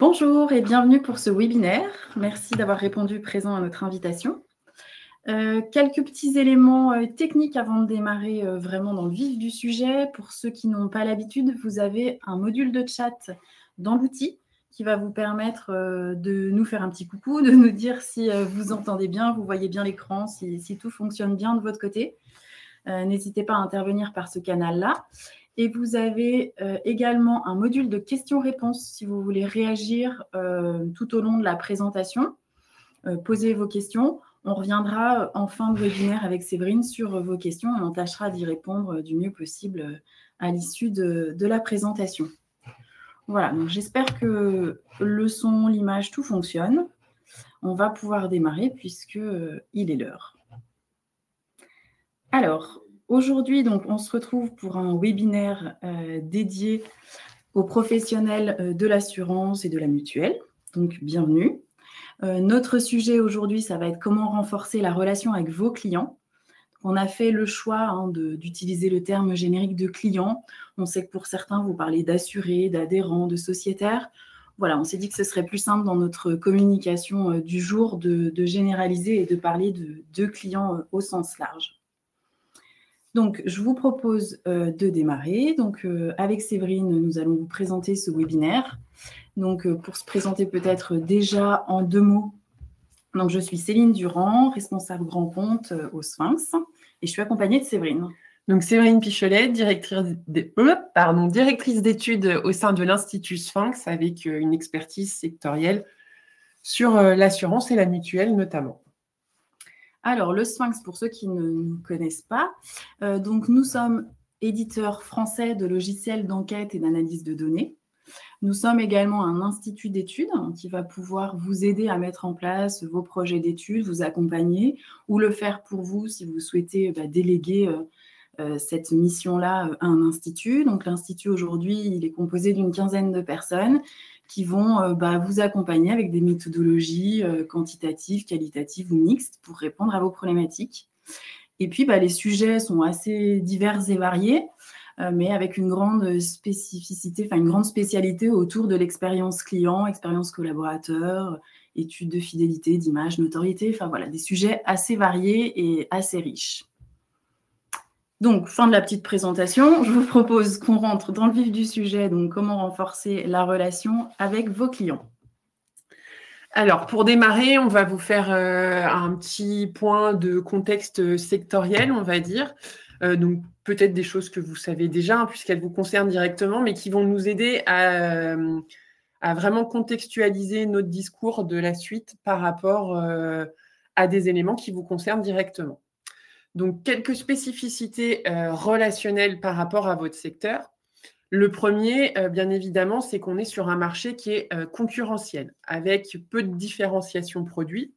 Bonjour et bienvenue pour ce webinaire. Merci d'avoir répondu présent à notre invitation. Quelques petits éléments techniques avant de démarrer vraiment dans le vif du sujet. Pour ceux qui n'ont pas l'habitude, vous avez un module de chat dans l'outil qui va vous permettre de nous faire un petit coucou, de nous dire si vous entendez bien, vous voyez bien l'écran, si tout fonctionne bien de votre côté. N'hésitez pas à intervenir par ce canal-là. Et vous avez également un module de questions-réponses si vous voulez réagir tout au long de la présentation. Posez vos questions. On reviendra en fin de webinaire avec Séverine sur vos questions et on tâchera d'y répondre du mieux possible à l'issue de la présentation. Voilà, donc j'espère que le son, l'image, tout fonctionne. On va pouvoir démarrer puisqu'il est l'heure. Alors, aujourd'hui, donc, on se retrouve pour un webinaire dédié aux professionnels de l'assurance et de la mutuelle. Donc, bienvenue. Notre sujet aujourd'hui, ça va être comment renforcer la relation avec vos clients. On a fait le choix d'utiliser le terme générique de client. On sait que pour certains, vous parlez d'assurés, d'adhérents, de sociétaires. Voilà, on s'est dit que ce serait plus simple dans notre communication du jour de généraliser et de parler de clients au sens large. Donc, je vous propose de démarrer. Donc, avec Séverine, nous allons vous présenter ce webinaire. Donc, pour se présenter peut-être déjà en 2 mots, donc, je suis Céline Durand, responsable grand compte au Sphinx, et je suis accompagnée de Séverine. Donc, Séverine Picholet, directrice d'études au sein de l'Institut Sphinx, avec une expertise sectorielle sur l'assurance et la mutuelle notamment. Alors, le Sphinx, pour ceux qui ne nous connaissent pas, donc nous sommes éditeurs français de logiciels d'enquête et d'analyse de données. Nous sommes également un institut d'études qui va pouvoir vous aider à mettre en place vos projets d'études, vous accompagner ou le faire pour vous si vous souhaitez déléguer cette mission-là à un institut. Donc, l'institut aujourd'hui, il est composé d'une 15aine de personnes qui vont vous accompagner avec des méthodologies quantitatives, qualitatives ou mixtes pour répondre à vos problématiques. Et puis, les sujets sont assez divers et variés, mais avec une grande spécificité, une grande spécialité autour de l'expérience client, expérience collaborateur, études de fidélité, d'image, notoriété, voilà, des sujets assez variés et assez riches. Donc, fin de la petite présentation, je vous propose qu'on rentre dans le vif du sujet, donc comment renforcer la relation avec vos clients. Alors, pour démarrer, on va vous faire un petit point de contexte sectoriel, on va dire. Donc, peut-être des choses que vous savez déjà, puisqu'elles vous concernent directement, mais qui vont nous aider à vraiment contextualiser notre discours de la suite par rapport à des éléments qui vous concernent directement. Donc, quelques spécificités relationnelles par rapport à votre secteur. Le premier, bien évidemment, c'est qu'on est sur un marché qui est concurrentiel, avec peu de différenciation produit.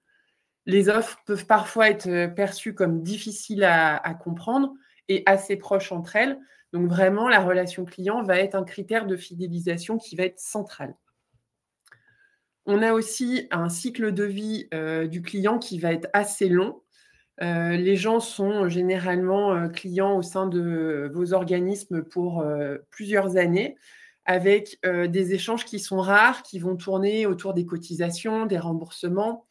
Les offres peuvent parfois être perçues comme difficiles à comprendre et assez proches entre elles. Donc, vraiment, la relation client va être un critère de fidélisation qui va être central. On a aussi un cycle de vie du client qui va être assez long. Les gens sont généralement clients au sein de vos organismes pour plusieurs années, avec des échanges qui sont rares, qui vont tourner autour des cotisations, des remboursements,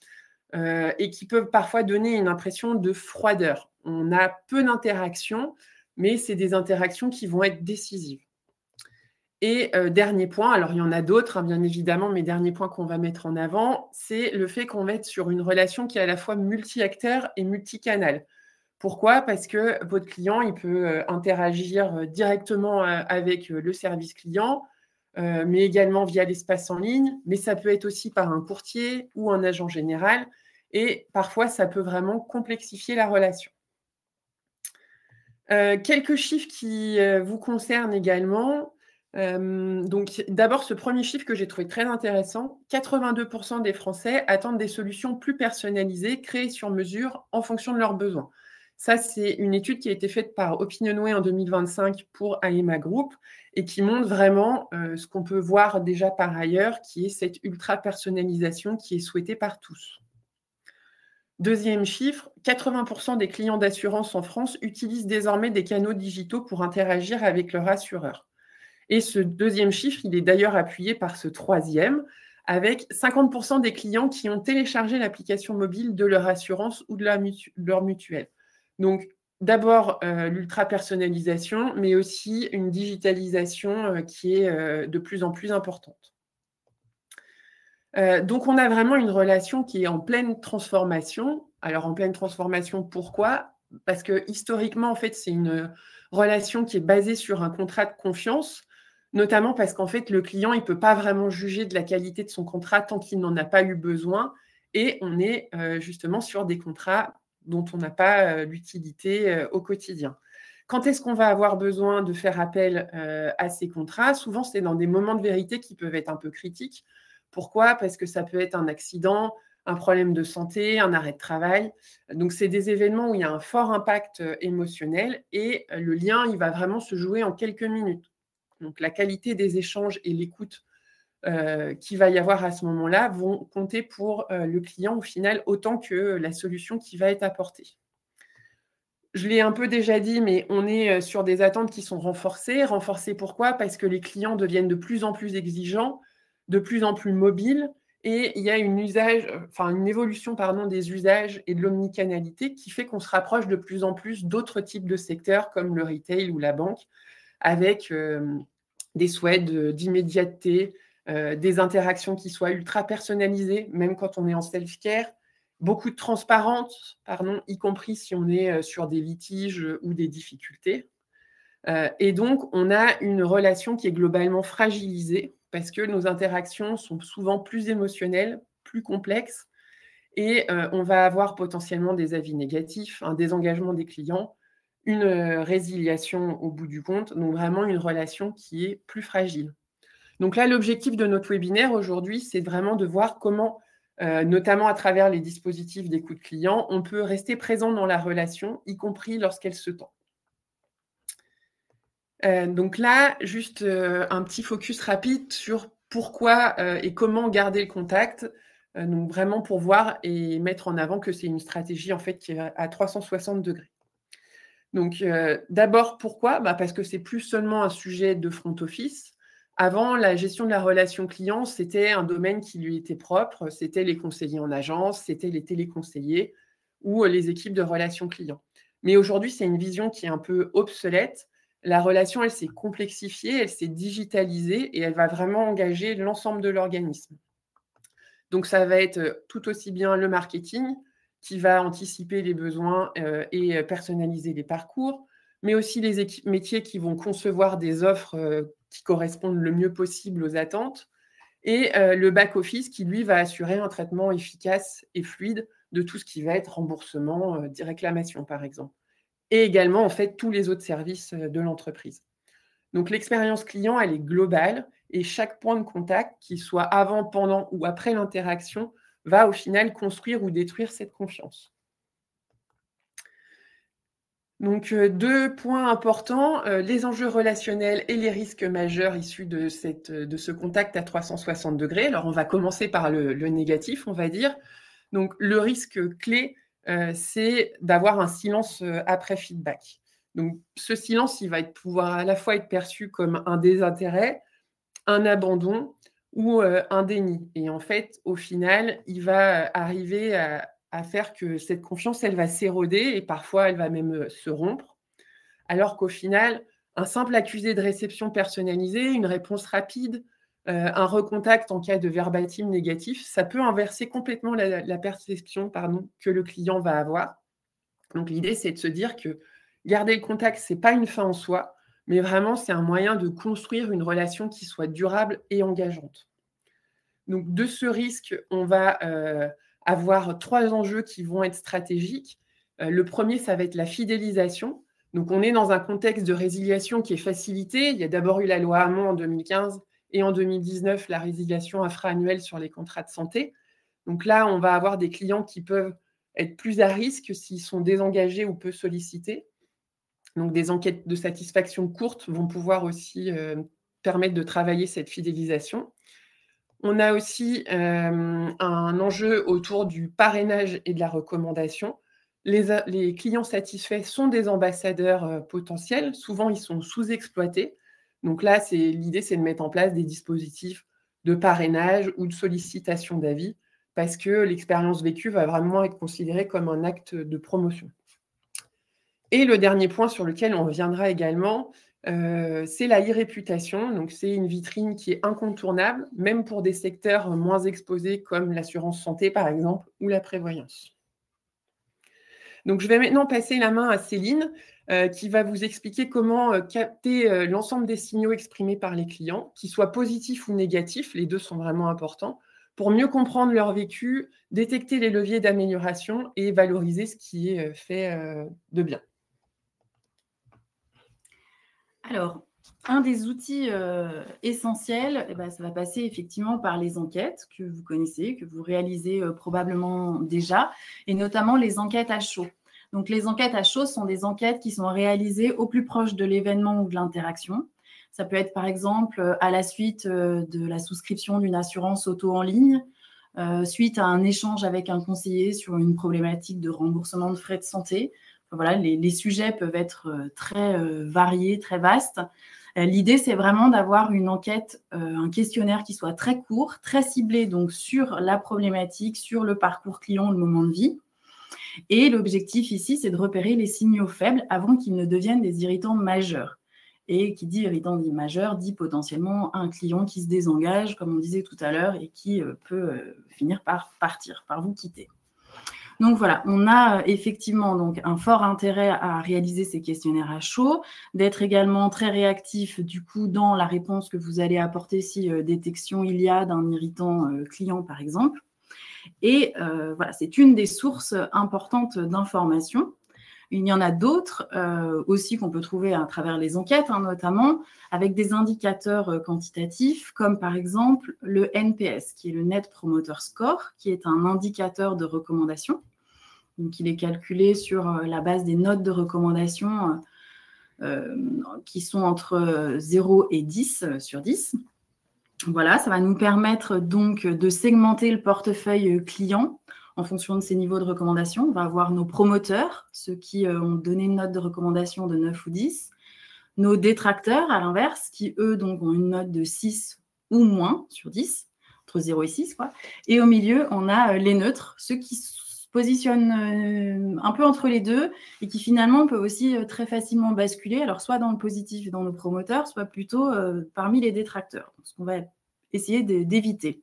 et qui peuvent parfois donner une impression de froideur. On a peu d'interactions, mais c'est des interactions qui vont être décisives. Et dernier point, alors il y en a d'autres, bien évidemment, mais dernier point qu'on va mettre en avant, c'est le fait qu'on va être sur une relation qui est à la fois multi-acteur et multicanal. Pourquoi ? Parce que votre client, il peut interagir directement avec le service client, mais également via l'espace en ligne, mais ça peut être aussi par un courtier ou un agent général, et parfois, ça peut vraiment complexifier la relation. Quelques chiffres qui vous concernent également. Donc, d'abord, ce premier chiffre que j'ai trouvé très intéressant, 82% des Français attendent des solutions plus personnalisées, créées sur mesure en fonction de leurs besoins. Ça, c'est une étude qui a été faite par Opinionway en 2025 pour AEMA Group et qui montre vraiment ce qu'on peut voir déjà par ailleurs, qui est cette ultra-personnalisation qui est souhaitée par tous. Deuxième chiffre, 80% des clients d'assurance en France utilisent désormais des canaux digitaux pour interagir avec leur assureur. Et ce deuxième chiffre, il est d'ailleurs appuyé par ce troisième, avec 50% des clients qui ont téléchargé l'application mobile de leur assurance ou de leur mutuelle. Donc, d'abord, l'ultra-personnalisation, mais aussi une digitalisation qui est de plus en plus importante. Donc, on a vraiment une relation qui est en pleine transformation. Alors, en pleine transformation, pourquoi ? Parce que historiquement, en fait, c'est une relation qui est basée sur un contrat de confiance, notamment parce qu'en fait, le client, il ne peut pas vraiment juger de la qualité de son contrat tant qu'il n'en a pas eu besoin. Et on est justement sur des contrats dont on n'a pas l'utilité au quotidien. Quand est-ce qu'on va avoir besoin de faire appel à ces contrats ? Souvent, c'est dans des moments de vérité qui peuvent être un peu critiques. Pourquoi ? Parce que ça peut être un accident, un problème de santé, un arrêt de travail. Donc, c'est des événements où il y a un fort impact émotionnel et le lien, il va vraiment se jouer en quelques minutes. Donc, la qualité des échanges et l'écoute qu'il va y avoir à ce moment-là vont compter pour le client au final autant que la solution qui va être apportée. Je l'ai un peu déjà dit, mais on est sur des attentes qui sont renforcées. Renforcées pourquoi ? Parce que les clients deviennent de plus en plus exigeants, de plus en plus mobiles, et il y a une évolution des usages et de l'omnicanalité qui fait qu'on se rapproche de plus en plus d'autres types de secteurs comme le retail ou la banque, avec des souhaits d'immédiateté, des interactions qui soient ultra personnalisées, même quand on est en self-care, beaucoup de transparence, y compris si on est sur des litiges ou des difficultés. Et donc, on a une relation qui est globalement fragilisée parce que nos interactions sont souvent plus émotionnelles, plus complexes, et on va avoir potentiellement des avis négatifs, un désengagement des clients, une résiliation au bout du compte, donc vraiment une relation qui est plus fragile. Donc là, l'objectif de notre webinaire aujourd'hui, c'est vraiment de voir comment, notamment à travers les dispositifs d'écoute client, on peut rester présent dans la relation, y compris lorsqu'elle se tend. Donc là, juste un petit focus rapide sur pourquoi et comment garder le contact. Donc vraiment pour voir et mettre en avant que c'est une stratégie en fait qui est à 360 degrés. Donc d'abord, pourquoi ? Parce que c'est plus seulement un sujet de front office. Avant, la gestion de la relation client, c'était un domaine qui lui était propre. C'était les conseillers en agence, c'était les téléconseillers ou les équipes de relations clients. Mais aujourd'hui, c'est une vision qui est un peu obsolète. La relation, elle s'est complexifiée, elle s'est digitalisée et elle va vraiment engager l'ensemble de l'organisme. Donc, ça va être tout aussi bien le marketing qui va anticiper les besoins et personnaliser les parcours, mais aussi les équipes métiers qui vont concevoir des offres qui correspondent le mieux possible aux attentes, et le back-office qui, lui, va assurer un traitement efficace et fluide de tout ce qui va être remboursement, des réclamations, par exemple. Et également, en fait, tous les autres services de l'entreprise. Donc, l'expérience client, elle est globale et chaque point de contact, qu'il soit avant, pendant ou après l'interaction, va au final construire ou détruire cette confiance. Donc, 2 points importants, les enjeux relationnels et les risques majeurs issus de ce contact à 360 degrés. Alors, on va commencer par le négatif, on va dire. Donc, le risque clé, c'est d'avoir un silence après feedback. Donc, ce silence, il va pouvoir à la fois être perçu comme un désintérêt, un abandon ou un déni. Et en fait, au final, il va arriver à faire que cette confiance, elle va s'éroder et parfois, elle va même se rompre. Alors qu'au final, un simple accusé de réception personnalisée, une réponse rapide, un recontact en cas de verbatim négatif, ça peut inverser complètement la perception que le client va avoir. Donc l'idée, c'est de se dire que garder le contact, ce n'est pas une fin en soi, mais vraiment, c'est un moyen de construire une relation qui soit durable et engageante. Donc de ce risque, on va avoir 3 enjeux qui vont être stratégiques. Le premier, ça va être la fidélisation. Donc on est dans un contexte de résiliation qui est facilité. Il y a d'abord eu la loi Hamon en 2015 et en 2019, la résiliation infra-annuelle sur les contrats de santé. Donc là, on va avoir des clients qui peuvent être plus à risque s'ils sont désengagés ou peu sollicités. Donc des enquêtes de satisfaction courtes vont pouvoir aussi permettre de travailler cette fidélisation. On a aussi un enjeu autour du parrainage et de la recommandation. Les clients satisfaits sont des ambassadeurs potentiels. Souvent, ils sont sous-exploités. Donc là, l'idée, c'est de mettre en place des dispositifs de parrainage ou de sollicitation d'avis, parce que l'expérience vécue va vraiment être considérée comme un acte de promotion. Et le dernier point sur lequel on reviendra également, c'est la e-réputation. Donc, c'est une vitrine qui est incontournable, même pour des secteurs moins exposés comme l'assurance santé, par exemple, ou la prévoyance. Donc, je vais maintenant passer la main à Céline, qui va vous expliquer comment capter l'ensemble des signaux exprimés par les clients, qu'ils soient positifs ou négatifs, les deux sont vraiment importants, pour mieux comprendre leur vécu, détecter les leviers d'amélioration et valoriser ce qui est fait de bien. Alors, un des outils essentiels, ça va passer effectivement par les enquêtes que vous connaissez, que vous réalisez probablement déjà, et notamment les enquêtes à chaud. Donc, les enquêtes à chaud sont des enquêtes qui sont réalisées au plus proche de l'événement ou de l'interaction. Ça peut être par exemple à la suite de la souscription d'une assurance auto en ligne, suite à un échange avec un conseiller sur une problématique de remboursement de frais de santé. Voilà, les sujets peuvent être très variés, très vastes. L'idée, c'est vraiment d'avoir une enquête, un questionnaire qui soit très court, très ciblé donc sur la problématique, sur le parcours client, le moment de vie. Et l'objectif ici, c'est de repérer les signaux faibles avant qu'ils ne deviennent des irritants majeurs. Et qui dit irritant majeur dit potentiellement un client qui se désengage, comme on disait tout à l'heure, et qui peut finir par partir, par vous quitter. Donc voilà, on a effectivement donc un fort intérêt à réaliser ces questionnaires à chaud, d'être également très réactif du coup dans la réponse que vous allez apporter si détection il y a d'un irritant client par exemple. Et voilà, c'est une des sources importantes d'informations. Il y en a d'autres aussi qu'on peut trouver à travers les enquêtes, notamment avec des indicateurs quantitatifs, comme par exemple le NPS, qui est le Net Promoter Score, qui est un indicateur de recommandation. Donc, il est calculé sur la base des notes de recommandation qui sont entre 0 et 10 sur 10. Voilà, ça va nous permettre donc de segmenter le portefeuille client en fonction de ces niveaux de recommandation. On va avoir nos promoteurs, ceux qui ont donné une note de recommandation de 9 ou 10. Nos détracteurs, à l'inverse, qui, eux, donc, ont une note de 6 ou moins sur 10, entre 0 et 6, quoi. Et au milieu, on a les neutres, ceux qui se positionnent un peu entre les deux et qui, finalement, peuvent aussi très facilement basculer, alors soit dans le positif dans nos promoteurs, soit plutôt parmi les détracteurs. Donc, ce qu'on va essayer d'éviter.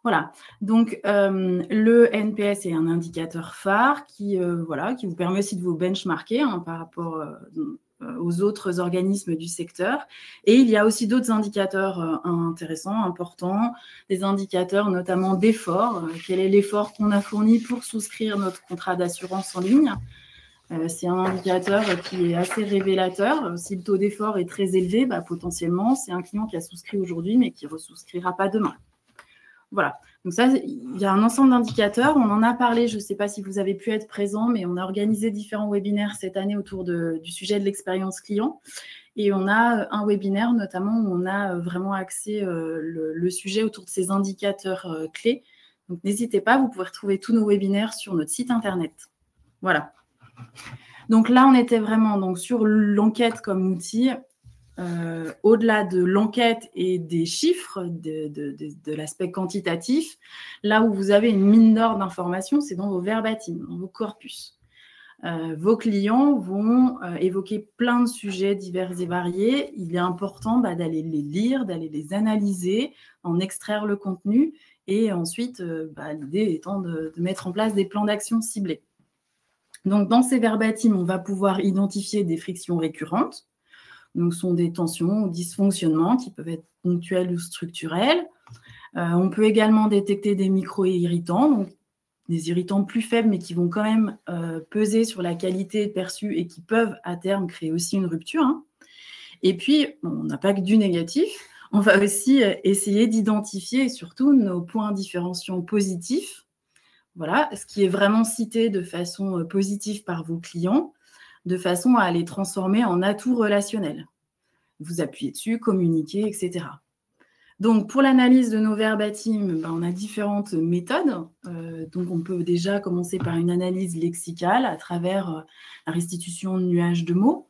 Voilà, donc le NPS est un indicateur phare qui vous permet aussi de vous benchmarker par rapport aux autres organismes du secteur. Et il y a aussi d'autres indicateurs intéressants, importants, des indicateurs notamment d'effort. Quel est l'effort qu'on a fourni pour souscrire notre contrat d'assurance en ligne ? C'est un indicateur qui est assez révélateur. Si le taux d'effort est très élevé, potentiellement, c'est un client qui a souscrit aujourd'hui mais qui ne resouscrira pas demain. Voilà, donc ça, il y a un ensemble d'indicateurs. On en a parlé, je ne sais pas si vous avez pu être présent, mais on a organisé différents webinaires cette année autour du sujet de l'expérience client. Et on a un webinaire notamment où on a vraiment axé le sujet autour de ces indicateurs clés. Donc n'hésitez pas, vous pouvez retrouver tous nos webinaires sur notre site internet. Voilà. Donc là, on était vraiment donc, sur l'enquête comme outil. Au-delà de l'enquête et des chiffres, de l'aspect quantitatif, là où vous avez une mine d'or d'informations, c'est dans vos verbatims, dans vos corpus. Vos clients vont évoquer plein de sujets divers et variés. Il est important d'aller les lire, d'aller les analyser, en extraire le contenu et ensuite, l'idée étant de mettre en place des plans d'action ciblés. Donc, dans ces verbatims, on va pouvoir identifier des frictions récurrentes. Donc, ce sont des tensions ou dysfonctionnements qui peuvent être ponctuels ou structurels. On peut également détecter des micro-irritants, donc des irritants plus faibles, mais qui vont quand même peser sur la qualité perçue et qui peuvent, à terme, créer aussi une rupture. Et puis, on n'a pas que du négatif. On va aussi essayer d'identifier surtout nos points différenciants positifs. Voilà, ce qui est vraiment cité de façon positive par vos clients, de façon à les transformer en atouts relationnels. Vous appuyez dessus, communiquer, etc. Donc, pour l'analyse de nos verbatims, on a différentes méthodes. Donc, on peut déjà commencer par une analyse lexicale à travers la restitution de nuages de mots.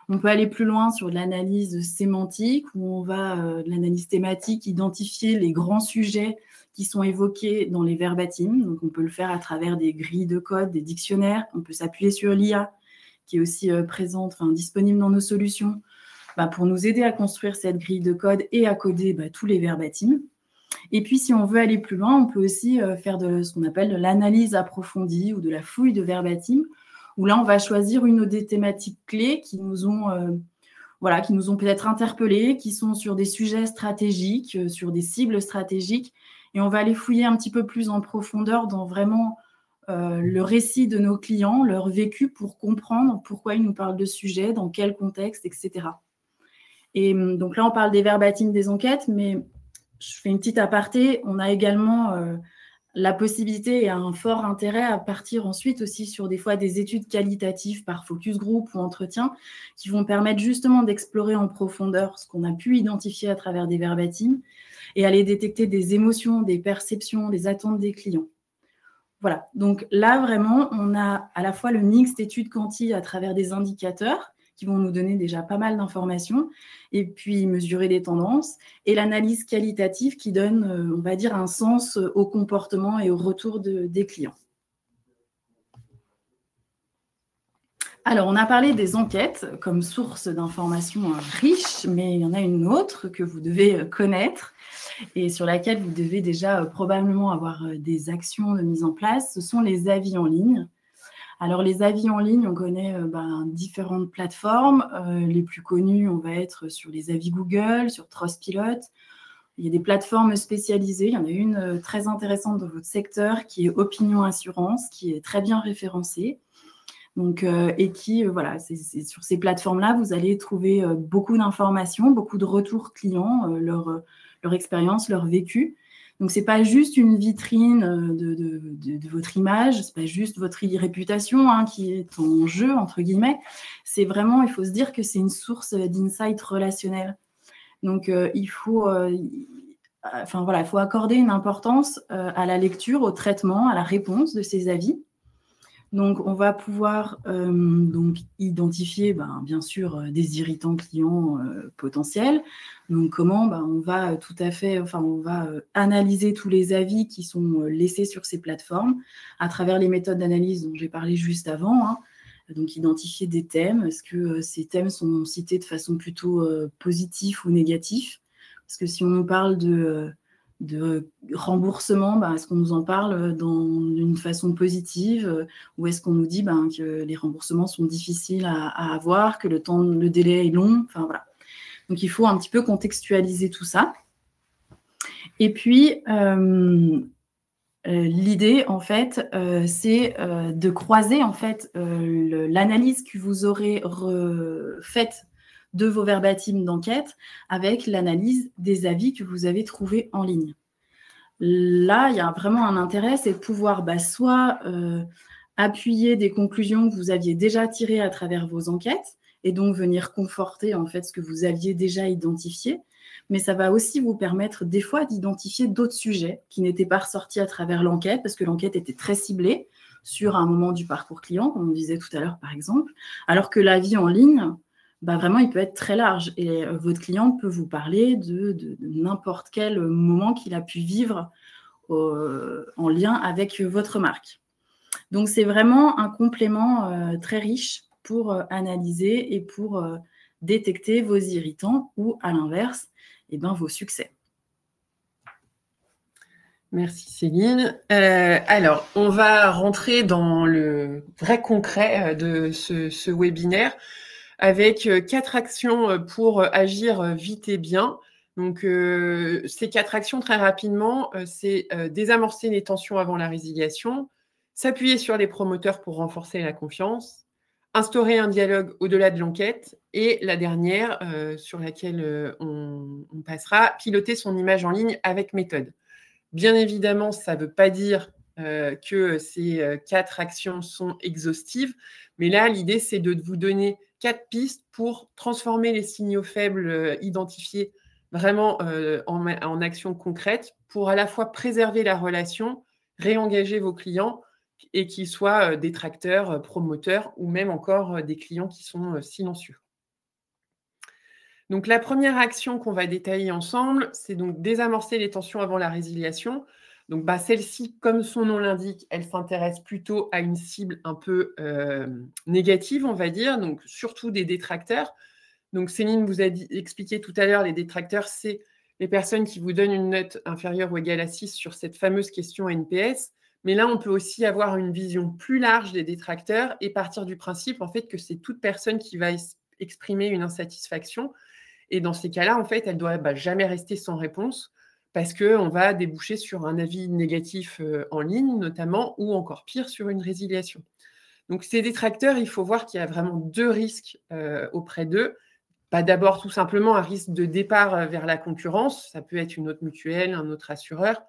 On peut aller plus loin sur de l'analyse sémantique, où on va, de l'analyse thématique, identifier les grands sujets qui sont évoqués dans les verbatims. Donc, on peut le faire à travers des grilles de code, des dictionnaires. On peut s'appuyer sur l'IA, qui est aussi présente, disponible dans nos solutions, pour nous aider à construire cette grille de code et à coder tous les verbatims. Et puis, si on veut aller plus loin, on peut aussi faire de ce qu'on appelle de l'analyse approfondie ou de la fouille de verbatim, où là, on va choisir une des thématiques clés qui nous ont peut-être interpellés, qui sont sur des sujets stratégiques, sur des cibles stratégiques, et on va aller fouiller un petit peu plus en profondeur dans vraiment le récit de nos clients, leur vécu, pour comprendre pourquoi ils nous parlent de sujets, dans quel contexte, etc. Et donc là, on parle des verbatims des enquêtes, mais je fais une petite aparté. On a également la possibilité et un fort intérêt à partir ensuite aussi sur des fois des études qualitatives par focus group ou entretien qui vont permettre justement d'explorer en profondeur ce qu'on a pu identifier à travers des verbatims et aller détecter des émotions, des perceptions, des attentes des clients. Voilà, donc là vraiment, on a à la fois le mix d'études quanti à travers des indicateurs qui vont nous donner déjà pas mal d'informations, et puis mesurer des tendances, et l'analyse qualitative qui donne, on va dire, un sens au comportement et au retour des clients. Alors, on a parlé des enquêtes comme source d'informations riches, mais il y en a une autre que vous devez connaître et sur laquelle vous devez déjà probablement avoir des actions de mise en place. Ce sont les avis en ligne. Alors, les avis en ligne, on connaît différentes plateformes. Les plus connues, on va être sur les avis Google, sur Trustpilot. Il y a des plateformes spécialisées. Il y en a une très intéressante dans votre secteur qui est Opinion Assurance, qui est très bien référencée. Donc, et qui, c'est sur ces plateformes-là, vous allez trouver beaucoup d'informations, beaucoup de retours clients, leur expérience, leur vécu. Donc, ce n'est pas juste une vitrine de votre image, ce n'est pas juste votre réputation qui est en jeu, entre guillemets. C'est vraiment, il faut se dire que c'est une source d'insight relationnel. Donc, il faut accorder une importance à la lecture, au traitement, à la réponse de ces avis. Donc, on va pouvoir identifier, bien sûr, des irritants clients potentiels. Donc, comment on va analyser tous les avis qui sont laissés sur ces plateformes à travers les méthodes d'analyse dont j'ai parlé juste avant. Donc, identifier des thèmes. Est-ce que ces thèmes sont cités de façon plutôt positive ou négative? Parce que si on nous parle de remboursement, est-ce qu'on nous en parle d'une façon positive ou est-ce qu'on nous dit que les remboursements sont difficiles à avoir, que le délai est long? Voilà. Donc, il faut un petit peu contextualiser tout ça. Et puis, l'idée, en fait, c'est de croiser, en fait, l'analyse que vous aurez faite de vos verbatims d'enquête avec l'analyse des avis que vous avez trouvés en ligne. Là, il y a vraiment un intérêt, c'est de pouvoir soit appuyer des conclusions que vous aviez déjà tirées à travers vos enquêtes et donc venir conforter en fait ce que vous aviez déjà identifié. Mais ça va aussi vous permettre des fois d'identifier d'autres sujets qui n'étaient pas ressortis à travers l'enquête parce que l'enquête était très ciblée sur un moment du parcours client, comme on disait tout à l'heure par exemple, alors que l'avis en ligne, vraiment, il peut être très large et votre client peut vous parler de n'importe quel moment qu'il a pu vivre en lien avec votre marque. Donc, c'est vraiment un complément très riche pour analyser et pour détecter vos irritants ou, à l'inverse, vos succès. Merci Céline. Alors, on va rentrer dans le vrai concret de ce webinaire avec 4 actions pour agir vite et bien. Donc, ces 4 actions, très rapidement, c'est désamorcer les tensions avant la résiliation, s'appuyer sur les promoteurs pour renforcer la confiance, instaurer un dialogue au-delà de l'enquête, et la dernière, sur laquelle on passera, piloter son image en ligne avec méthode. Bien évidemment, ça ne veut pas dire que ces 4 actions sont exhaustives, mais là, l'idée, c'est de vous donner 4 pistes pour transformer les signaux faibles identifiés vraiment en actions concrètes pour à la fois préserver la relation, réengager vos clients et qu'ils soient détracteurs, promoteurs ou même encore des clients qui sont silencieux. Donc, la première action qu'on va détailler ensemble, c'est donc désamorcer les tensions avant la résiliation. Donc, celle-ci, comme son nom l'indique, elle s'intéresse plutôt à une cible un peu négative, on va dire, donc surtout des détracteurs. Donc, Céline vous a expliqué tout à l'heure, les détracteurs, c'est les personnes qui vous donnent une note inférieure ou égale à 6 sur cette fameuse question NPS. Mais là, on peut aussi avoir une vision plus large des détracteurs et partir du principe, en fait, que c'est toute personne qui va exprimer une insatisfaction. Et dans ces cas-là, en fait, elle ne doit jamais rester sans réponse parce qu'on va déboucher sur un avis négatif en ligne, notamment, ou encore pire, sur une résiliation. Donc, ces détracteurs, il faut voir qu'il y a vraiment 2 risques auprès d'eux. D'abord, tout simplement, un risque de départ vers la concurrence. Ça peut être une autre mutuelle, un autre assureur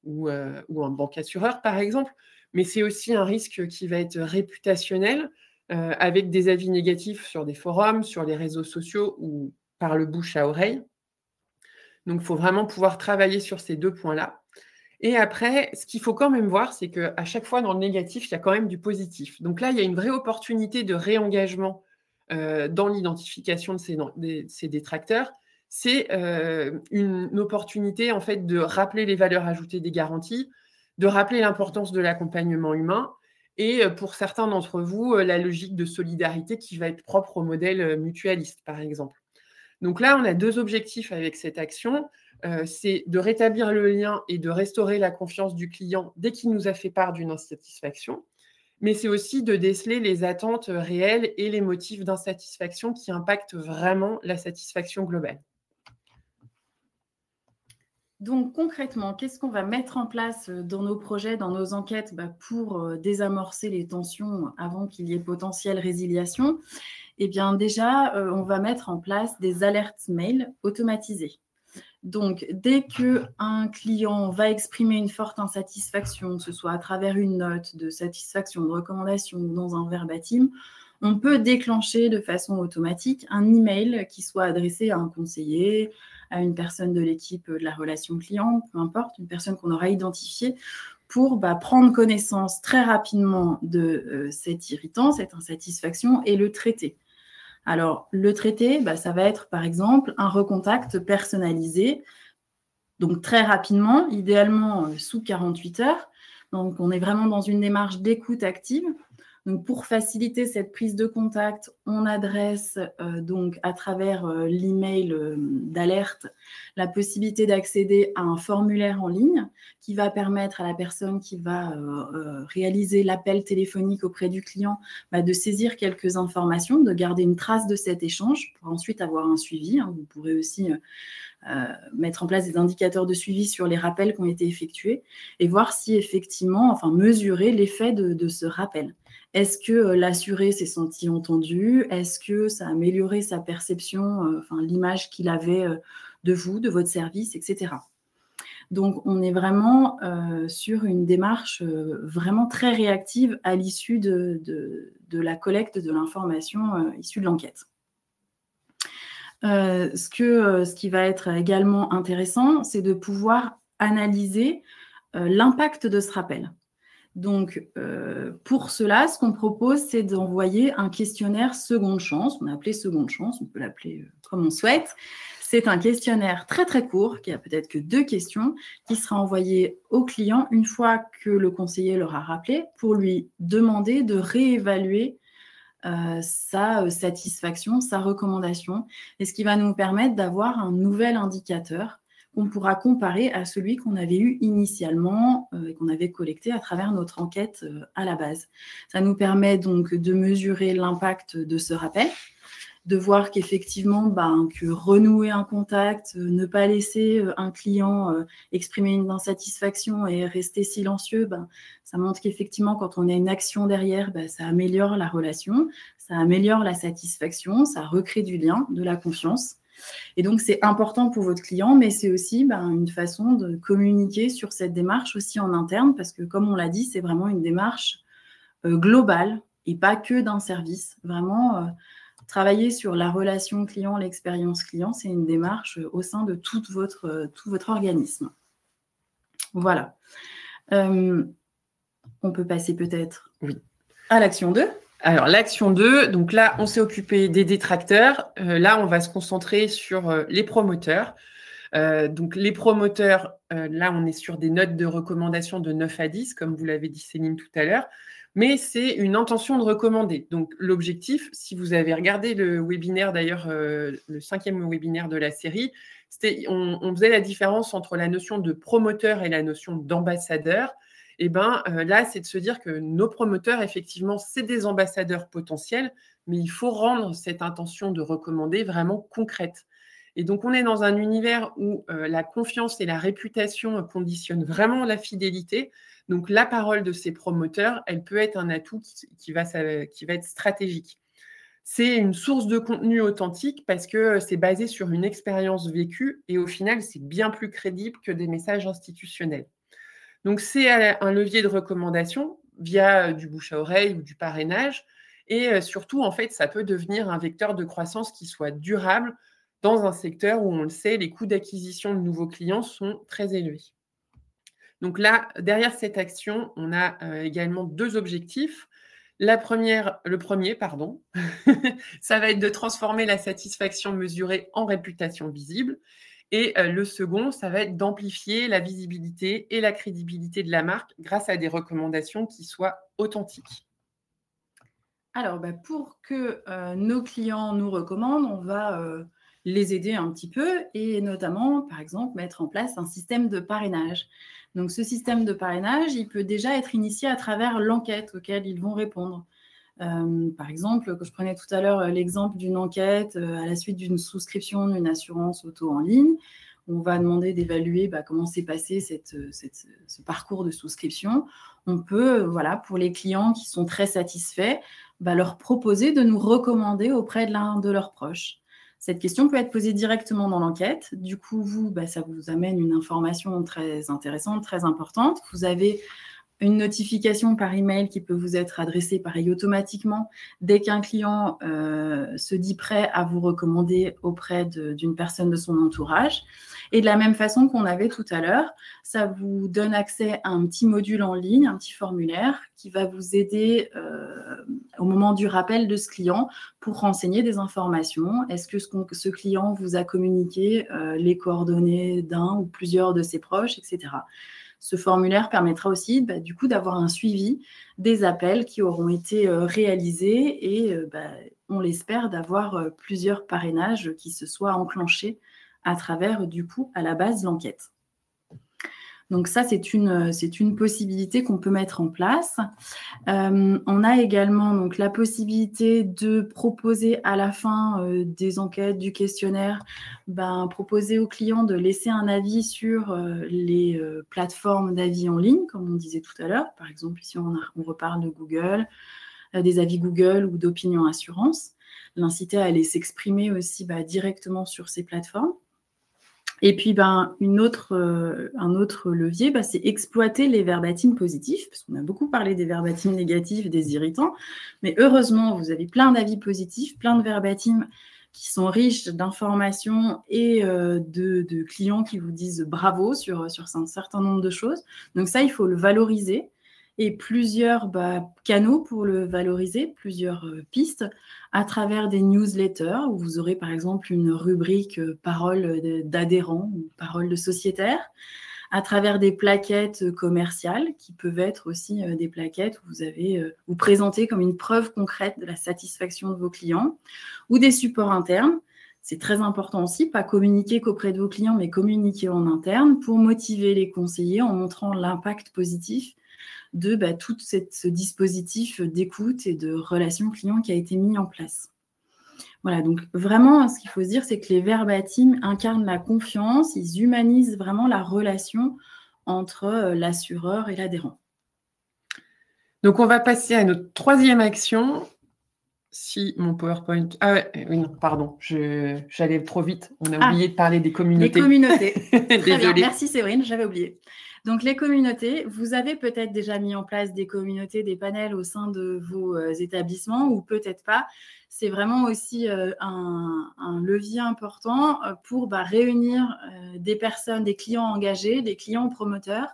ou un bancassureur, par exemple. Mais c'est aussi un risque qui va être réputationnel avec des avis négatifs sur des forums, sur les réseaux sociaux ou par le bouche à oreille. Donc, il faut vraiment pouvoir travailler sur ces 2 points-là. Et après, ce qu'il faut quand même voir, c'est qu'à chaque fois, dans le négatif, il y a quand même du positif. Donc là, il y a une vraie opportunité de réengagement dans l'identification de ces détracteurs. C'est une opportunité, en fait, de rappeler les valeurs ajoutées des garanties, de rappeler l'importance de l'accompagnement humain et, pour certains d'entre vous, la logique de solidarité qui va être propre au modèle mutualiste, par exemple. Donc là, on a 2 objectifs avec cette action. C'est de rétablir le lien et de restaurer la confiance du client dès qu'il nous a fait part d'une insatisfaction. Mais c'est aussi de déceler les attentes réelles et les motifs d'insatisfaction qui impactent vraiment la satisfaction globale. Donc concrètement, qu'est-ce qu'on va mettre en place dans nos projets, dans nos enquêtes pour désamorcer les tensions avant qu'il y ait potentielle résiliation? Eh bien déjà, on va mettre en place des alertes mail automatisées. Donc, dès qu'un client va exprimer une forte insatisfaction, que ce soit à travers une note de satisfaction, de recommandation ou dans un verbatim, on peut déclencher de façon automatique un email qui soit adressé à un conseiller, à une personne de l'équipe de la relation client, peu importe, une personne qu'on aura identifiée pour prendre connaissance très rapidement de cet irritant, cette insatisfaction et le traiter. Alors, le traiter, ça va être par exemple un recontact personnalisé, donc très rapidement, idéalement sous 48 heures. Donc, on est vraiment dans une démarche d'écoute active. Donc, pour faciliter cette prise de contact, on adresse donc à travers l'email d'alerte la possibilité d'accéder à un formulaire en ligne qui va permettre à la personne qui va réaliser l'appel téléphonique auprès du client de saisir quelques informations, de garder une trace de cet échange pour ensuite avoir un suivi. Vous pourrez aussi mettre en place des indicateurs de suivi sur les rappels qui ont été effectués et voir si effectivement, mesurer l'effet de ce rappel. Est-ce que l'assuré s'est senti entendu? Est-ce que ça a amélioré sa perception, l'image qu'il avait de vous, de votre service, etc. Donc, on est vraiment sur une démarche vraiment très réactive à l'issue de la collecte de l'information issue de l'enquête. Ce qui va être également intéressant, c'est de pouvoir analyser l'impact de ce rappel. Donc, pour cela, ce qu'on propose, c'est d'envoyer un questionnaire seconde chance. On a appelé seconde chance, on peut l'appeler comme on souhaite. C'est un questionnaire très, très court, qui a peut-être que 2 questions, qui sera envoyé au client une fois que le conseiller l'aura rappelé, pour lui demander de réévaluer sa satisfaction, sa recommandation, et ce qui va nous permettre d'avoir un nouvel indicateur qu'on pourra comparer à celui qu'on avait eu initialement et qu'on avait collecté à travers notre enquête à la base. Ça nous permet donc de mesurer l'impact de ce rappel, de voir qu'effectivement, que renouer un contact, ne pas laisser un client exprimer une insatisfaction et rester silencieux, ça montre qu'effectivement, quand on a une action derrière, ça améliore la relation, ça améliore la satisfaction, ça recrée du lien, de la confiance. Et donc, c'est important pour votre client, mais c'est aussi une façon de communiquer sur cette démarche aussi en interne, parce que, comme on l'a dit, c'est vraiment une démarche globale et pas que d'un service. Vraiment, travailler sur la relation client, l'expérience client, c'est une démarche au sein de tout votre organisme. Voilà. On peut passer peut-être à l'action 2. Alors, l'action 2, donc là, on s'est occupé des détracteurs. Là, on va se concentrer sur les promoteurs. Donc, les promoteurs, là, on est sur des notes de recommandation de 9 à 10, comme vous l'avez dit, Céline, tout à l'heure. Mais c'est une intention de recommander. Donc, l'objectif, si vous avez regardé le webinaire, d'ailleurs, le 5e webinaire de la série, on faisait la différence entre la notion de promoteur et la notion d'ambassadeur. Et ben là, c'est de se dire que nos promoteurs, effectivement, c'est des ambassadeurs potentiels, mais il faut rendre cette intention de recommander vraiment concrète. Et donc, on est dans un univers où la confiance et la réputation conditionnent vraiment la fidélité. Donc, la parole de ces promoteurs, elle peut être un atout qui va être stratégique. C'est une source de contenu authentique parce que c'est basé sur une expérience vécue et au final, c'est bien plus crédible que des messages institutionnels. Donc, c'est un levier de recommandation via du bouche à oreille ou du parrainage. Et surtout, en fait, ça peut devenir un vecteur de croissance qui soit durable dans un secteur où, on le sait, les coûts d'acquisition de nouveaux clients sont très élevés. Donc là, derrière cette action, on a également 2 objectifs. Le premier, ça va être de transformer la satisfaction mesurée en réputation visible. Et le second, ça va être d'amplifier la visibilité et la crédibilité de la marque grâce à des recommandations qui soient authentiques. Alors, pour que nos clients nous recommandent, on va les aider un petit peu et notamment, par exemple, mettre en place un système de parrainage. Donc, ce système de parrainage, il peut déjà être initié à travers l'enquête auquel ils vont répondre. Par exemple, je prenais tout à l'heure l'exemple d'une enquête à la suite d'une souscription d'une assurance auto en ligne. On va demander d'évaluer comment s'est passé ce parcours de souscription. On peut, voilà, pour les clients qui sont très satisfaits, leur proposer de nous recommander auprès de l'un de leurs proches. Cette question peut être posée directement dans l'enquête. Du coup, vous, ça vous amène une information très intéressante, très importante. Vous avez une notification par email qui peut vous être adressée pareil automatiquement dès qu'un client se dit prêt à vous recommander auprès d'une personne de son entourage. Et de la même façon qu'on avait tout à l'heure, ça vous donne accès à un petit module en ligne, un petit formulaire qui va vous aider au moment du rappel de ce client pour renseigner des informations. Est-ce que ce client vous a communiqué les coordonnées d'un ou plusieurs de ses proches, etc. Ce formulaire permettra aussi du coup d'avoir un suivi des appels qui auront été réalisés et on l'espère d'avoir plusieurs parrainages qui se soient enclenchés à travers du coup à la base l'enquête. Donc ça, c'est une possibilité qu'on peut mettre en place. On a également donc, la possibilité de proposer à la fin des enquêtes, du questionnaire, proposer aux clients de laisser un avis sur les plateformes d'avis en ligne, comme on disait tout à l'heure. Par exemple, ici, on reparle de Google, des avis Google ou d'Opinion Assurance. L'inciter à aller s'exprimer aussi directement sur ces plateformes. Et puis, un autre levier, c'est exploiter les verbatims positifs, parce qu'on a beaucoup parlé des verbatims négatifs, des irritants, mais heureusement, vous avez plein d'avis positifs, plein de verbatims qui sont riches d'informations et de clients qui vous disent bravo sur un certain nombre de choses. Donc ça, il faut le valoriser. Et plusieurs canaux pour le valoriser, plusieurs pistes à travers des newsletters où vous aurez par exemple une rubrique paroles d'adhérents ou paroles de sociétaires, à travers des plaquettes commerciales qui peuvent être aussi des plaquettes où vous présentez comme une preuve concrète de la satisfaction de vos clients, ou des supports internes. C'est très important aussi, pas communiquer qu'auprès de vos clients, mais communiquer en interne pour motiver les conseillers en montrant l'impact positif de tout ce dispositif d'écoute et de relation client qui a été mis en place. Voilà, donc vraiment, ce qu'il faut se dire, c'est que les verbatims incarnent la confiance, ils humanisent vraiment la relation entre l'assureur et l'adhérent. Donc, on va passer à notre 3e action. Si mon PowerPoint... oui, non, pardon, j'allais trop vite. On a oublié de parler des communautés. Les communautés. Très bien, merci Séverine, j'avais oublié. Donc, les communautés, vous avez peut-être déjà mis en place des communautés, des panels au sein de vos établissements ou peut-être pas. C'est vraiment aussi un levier important pour réunir des personnes, des clients engagés, des clients promoteurs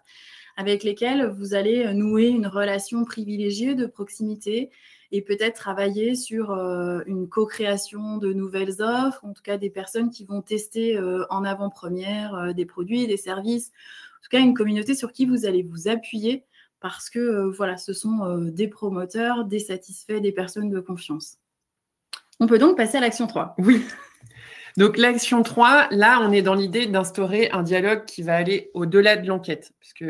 avec lesquels vous allez nouer une relation privilégiée de proximité et peut-être travailler sur une co-création de nouvelles offres, en tout cas des personnes qui vont tester en avant-première des produits, des services, en tout cas une communauté sur qui vous allez vous appuyer parce que voilà, ce sont des promoteurs, des satisfaits, des personnes de confiance. On peut donc passer à l'action 3. Oui. Donc, l'action 3, là, on est dans l'idée d'instaurer un dialogue qui va aller au-delà de l'enquête. Puisque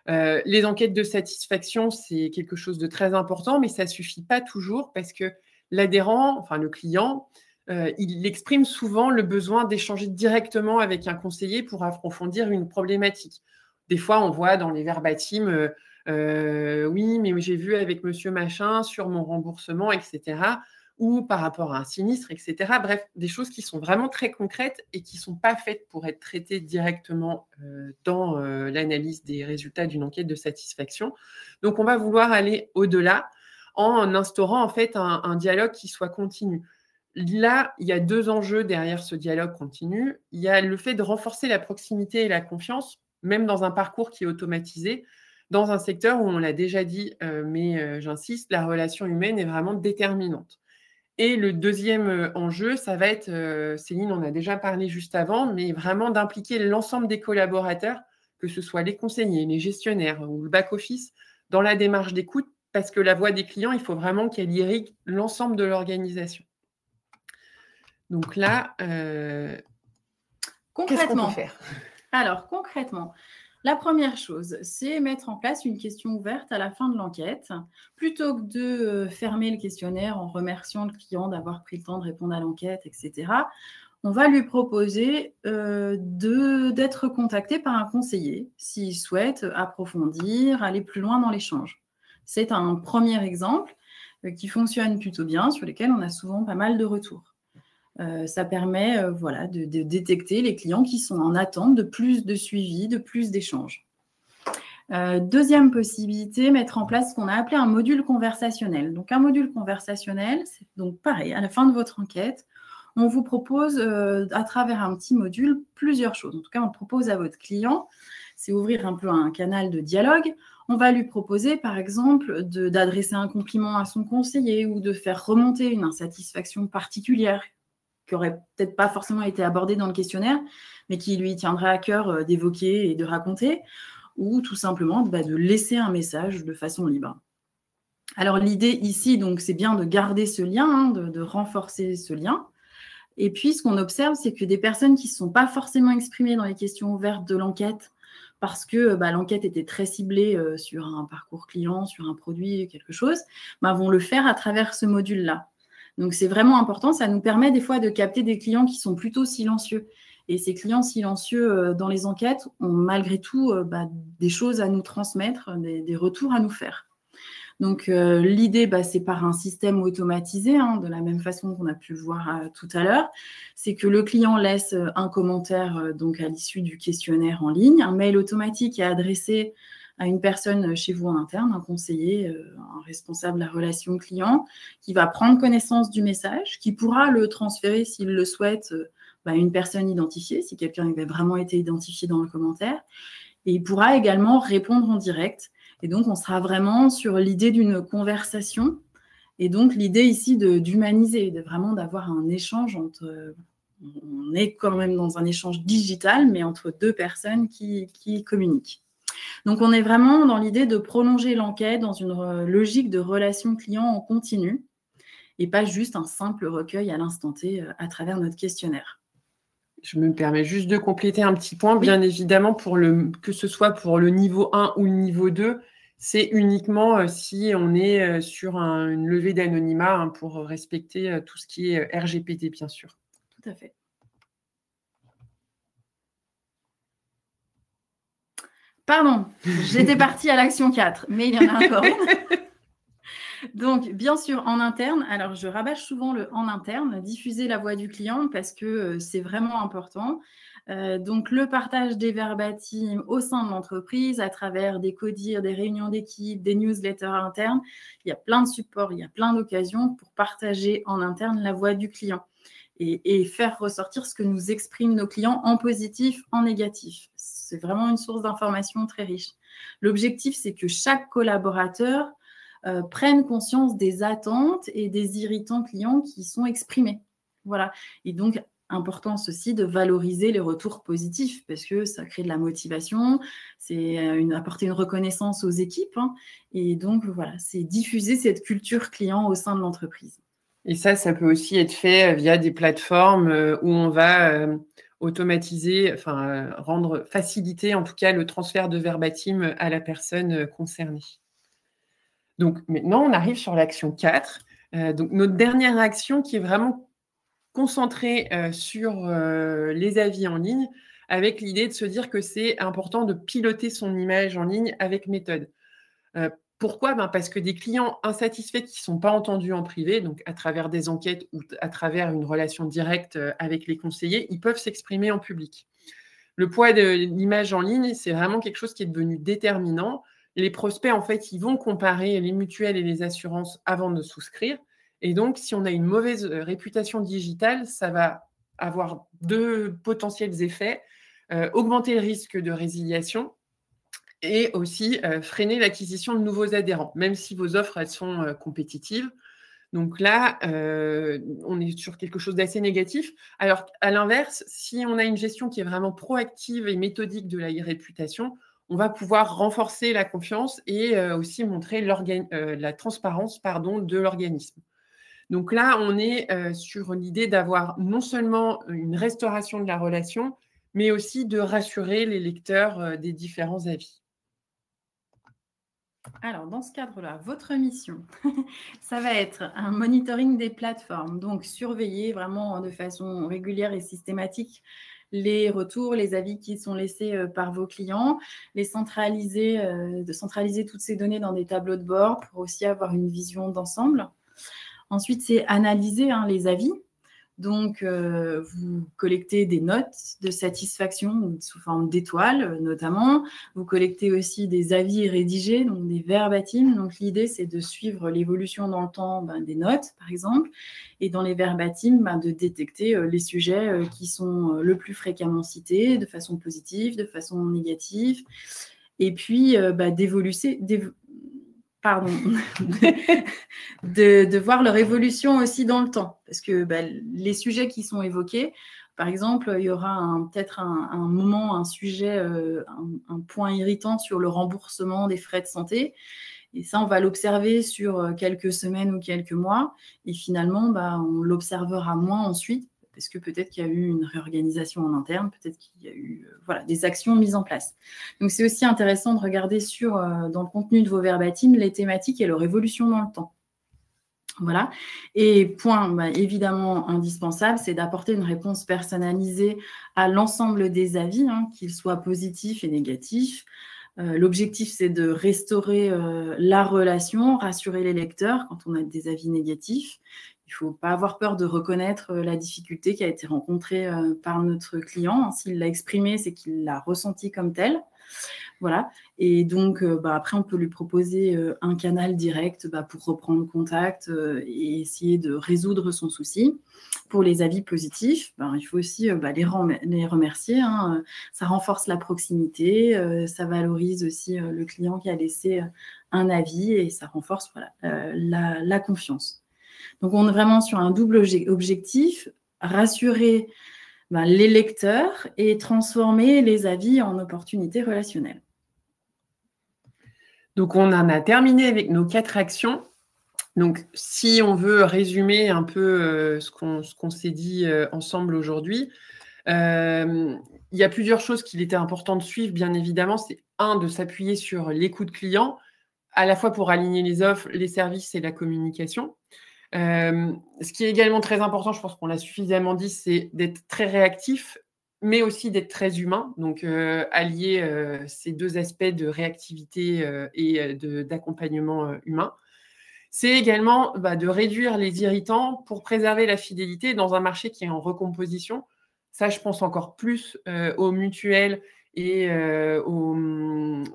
les enquêtes de satisfaction, c'est quelque chose de très important, mais ça ne suffit pas toujours parce que l'adhérent, enfin le client, il exprime souvent le besoin d'échanger directement avec un conseiller pour approfondir une problématique. Des fois, on voit dans les verbatims, oui, mais j'ai vu avec monsieur machin sur mon remboursement, etc., ou par rapport à un sinistre, etc. Bref, des choses qui sont vraiment très concrètes et qui ne sont pas faites pour être traitées directement dans l'analyse des résultats d'une enquête de satisfaction. Donc, on va vouloir aller au-delà en instaurant en fait un dialogue qui soit continu. Là, il y a 2 enjeux derrière ce dialogue continu. Il y a le fait de renforcer la proximité et la confiance, même dans un parcours qui est automatisé, dans un secteur où on l'a déjà dit, mais j'insiste, la relation humaine est vraiment déterminante. Et le deuxième enjeu, ça va être, Céline en a déjà parlé juste avant, mais vraiment d'impliquer l'ensemble des collaborateurs, que ce soit les conseillers, les gestionnaires ou le back-office, dans la démarche d'écoute, parce que la voix des clients, il faut vraiment qu'elle irrigue l'ensemble de l'organisation. Donc là, qu'est-ce qu'on peut faire ? Alors, concrètement, la première chose, c'est mettre en place une question ouverte à la fin de l'enquête. Plutôt que de fermer le questionnaire en remerciant le client d'avoir pris le temps de répondre à l'enquête, etc., on va lui proposer d'être contacté par un conseiller s'il souhaite approfondir, aller plus loin dans l'échange. C'est un premier exemple qui fonctionne plutôt bien, sur lequel on a souvent pas mal de retours. Ça permet de détecter les clients qui sont en attente de plus de suivi, de plus d'échanges. Deuxième possibilité, mettre en place ce qu'on a appelé un module conversationnel. Donc, un module conversationnel, c'est donc pareil, à la fin de votre enquête, on vous propose, à travers un petit module, plusieurs choses. En tout cas, on propose à votre client, c'est ouvrir un peu un canal de dialogue. On va lui proposer, par exemple, d'adresser un compliment à son conseiller ou de faire remonter une insatisfaction particulière qui n'aurait peut-être pas forcément été abordé dans le questionnaire, mais qui lui tiendrait à cœur d'évoquer et de raconter, ou tout simplement de laisser un message de façon libre. Alors l'idée ici, donc, c'est bien de garder ce lien, de renforcer ce lien. Et puis, ce qu'on observe, c'est que des personnes qui ne se sont pas forcément exprimées dans les questions ouvertes de l'enquête, parce que l'enquête était très ciblée sur un parcours client, sur un produit, quelque chose, vont le faire à travers ce module-là. Donc, c'est vraiment important. Ça nous permet des fois de capter des clients qui sont plutôt silencieux. Et ces clients silencieux dans les enquêtes ont malgré tout des choses à nous transmettre, des retours à nous faire. Donc, l'idée, c'est par un système automatisé, de la même façon qu'on a pu le voir tout à l'heure. C'est que le client laisse un commentaire donc à l'issue du questionnaire en ligne. Un mail automatique est adressé à une personne chez vous en interne, un conseiller, un responsable de la relation client, qui va prendre connaissance du message, qui pourra le transférer s'il le souhaite à une personne identifiée, si quelqu'un avait vraiment été identifié dans le commentaire. Et il pourra également répondre en direct. Et donc, on sera vraiment sur l'idée d'une conversation. Et donc, l'idée ici d'humaniser, vraiment d'avoir un échange entre... On est quand même dans un échange digital, mais entre deux personnes qui communiquent. Donc, on est vraiment dans l'idée de prolonger l'enquête dans une logique de relation client en continu et pas juste un simple recueil à l'instant T à travers notre questionnaire. Je me permets juste de compléter un petit point. Oui. Bien évidemment, que ce soit pour le niveau 1 ou le niveau 2, c'est uniquement si on est sur une levée d'anonymat pour respecter tout ce qui est RGPD, bien sûr. Tout à fait. Pardon, j'étais partie à l'action 4, mais il y en a encore une. Donc, bien sûr, en interne, alors je rabâche souvent le en interne, diffuser la voix du client parce que c'est vraiment important. Donc, le partage des verbatims au sein de l'entreprise à travers des codires, des réunions d'équipe, des newsletters internes. Il y a plein de supports, il y a plein d'occasions pour partager en interne la voix du client. et faire ressortir ce que nous expriment nos clients en positif, en négatif. C'est vraiment une source d'information très riche. L'objectif, c'est que chaque collaborateur prenne conscience des attentes et des irritants clients qui sont exprimés. Voilà. Et donc, importance aussi de valoriser les retours positifs parce que ça crée de la motivation, c'est apporter une reconnaissance aux équipes. Hein, et donc, voilà, c'est diffuser cette culture client au sein de l'entreprise. Et ça peut aussi être fait via des plateformes où on va automatiser, faciliter en tout cas le transfert de verbatim à la personne concernée. Donc maintenant, on arrive sur l'action 4. Donc notre dernière action qui est vraiment concentrée sur les avis en ligne, avec l'idée de se dire que c'est important de piloter son image en ligne avec méthode. Pourquoi ? Parce que des clients insatisfaits qui ne sont pas entendus en privé, donc à travers des enquêtes ou à travers une relation directe avec les conseillers, ils peuvent s'exprimer en public. Le poids de l'image en ligne, c'est vraiment quelque chose qui est devenu déterminant. Les prospects, en fait, ils vont comparer les mutuelles et les assurances avant de souscrire. Et donc, si on a une mauvaise réputation digitale, ça va avoir deux potentiels effets. Augmenter le risque de résiliation et aussi freiner l'acquisition de nouveaux adhérents, même si vos offres elles sont compétitives. Donc là, on est sur quelque chose d'assez négatif. Alors, à l'inverse, si on a une gestion qui est vraiment proactive et méthodique de la réputation, on va pouvoir renforcer la confiance et aussi montrer la transparence de l'organisme. Donc là, on est sur l'idée d'avoir non seulement une restauration de la relation, mais aussi de rassurer les lecteurs des différents avis. Alors, dans ce cadre-là, votre mission, ça va être un monitoring des plateformes. Donc, surveiller vraiment de façon régulière et systématique les retours, les avis qui sont laissés par vos clients, de centraliser toutes ces données dans des tableaux de bord pour aussi avoir une vision d'ensemble. Ensuite, c'est analyser les avis. Donc, vous collectez des notes de satisfaction sous forme d'étoiles, notamment. Vous collectez aussi des avis rédigés, donc des verbatims. Donc, l'idée, c'est de suivre l'évolution dans le temps des notes, par exemple. Et dans les verbatims, de détecter les sujets qui sont le plus fréquemment cités, de façon positive, de façon négative. Et puis, de voir leur évolution aussi dans le temps. Parce que les sujets qui sont évoqués, par exemple, il y aura peut-être un moment, un sujet, un point irritant sur le remboursement des frais de santé. Et ça, on va l'observer sur quelques semaines ou quelques mois. Et finalement, on l'observera moins ensuite parce que peut-être qu'il y a eu une réorganisation en interne, peut-être qu'il y a eu des actions mises en place. Donc, c'est aussi intéressant de regarder dans le contenu de vos verbatims les thématiques et leur évolution dans le temps. Voilà. Et point évidemment indispensable, c'est d'apporter une réponse personnalisée à l'ensemble des avis, qu'ils soient positifs et négatifs. L'objectif, c'est de restaurer la relation, rassurer les lecteurs quand on a des avis négatifs. Il ne faut pas avoir peur de reconnaître la difficulté qui a été rencontrée par notre client. S'il l'a exprimée, c'est qu'il l'a ressentie comme telle. Voilà. Et donc, après, on peut lui proposer un canal direct pour reprendre contact et essayer de résoudre son souci. Pour les avis positifs, il faut aussi les remercier. Ça renforce la proximité, ça valorise aussi le client qui a laissé un avis et ça renforce la confiance. Donc, on est vraiment sur un double objectif, rassurer les lecteurs et transformer les avis en opportunités relationnelles. Donc, on en a terminé avec nos 4 actions. Donc, si on veut résumer un peu ce qu'on s'est dit ensemble aujourd'hui, il y a plusieurs choses qu'il était important de suivre, bien évidemment. C'est de s'appuyer sur l'écoute client, à la fois pour aligner les offres, les services et la communication. Ce qui est également très important, je pense qu'on l'a suffisamment dit, c'est d'être très réactif, mais aussi d'être très humain. Donc, allier ces 2 aspects de réactivité et d'accompagnement humain. C'est également de réduire les irritants pour préserver la fidélité dans un marché qui est en recomposition. Ça, je pense encore plus aux mutuelles et aux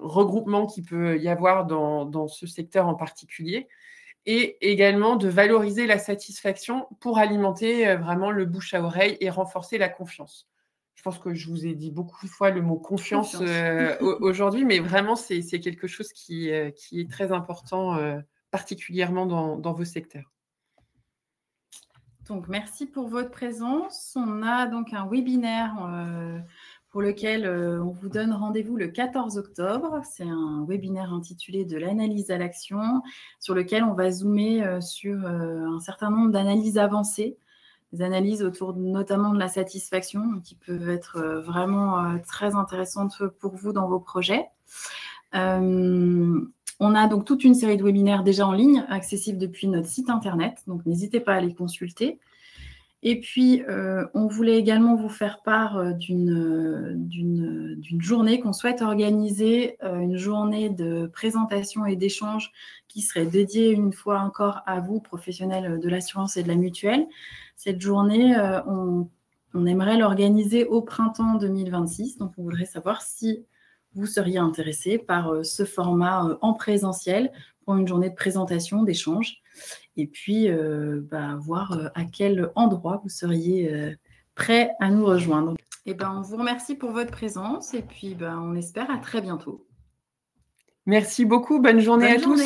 regroupements qu'il peut y avoir dans ce secteur en particulier. et également de valoriser la satisfaction pour alimenter vraiment le bouche à oreille et renforcer la confiance. Je pense que je vous ai dit beaucoup de fois le mot confiance aujourd'hui, mais vraiment, c'est quelque chose qui est très important, particulièrement dans vos secteurs. Donc, merci pour votre présence. On a donc un webinaire pour lequel on vous donne rendez-vous le 14 octobre. C'est un webinaire intitulé « De l'analyse à l'action » sur lequel on va zoomer sur un certain nombre d'analyses avancées, des analyses autour notamment de la satisfaction qui peuvent être vraiment très intéressantes pour vous dans vos projets. On a donc toute une série de webinaires déjà en ligne, accessibles depuis notre site internet, donc n'hésitez pas à les consulter. Et puis, on voulait également vous faire part d'une journée qu'on souhaite organiser, une journée de présentation et d'échange qui serait dédiée une fois encore à vous, professionnels de l'assurance et de la mutuelle. Cette journée, on aimerait l'organiser au printemps 2026, donc on voudrait savoir si vous seriez intéressé par ce format en présentiel pour une journée de présentation, d'échange, et puis voir à quel endroit vous seriez prêt à nous rejoindre. Et on vous remercie pour votre présence et puis on espère à très bientôt. Merci beaucoup, bonne journée à tous.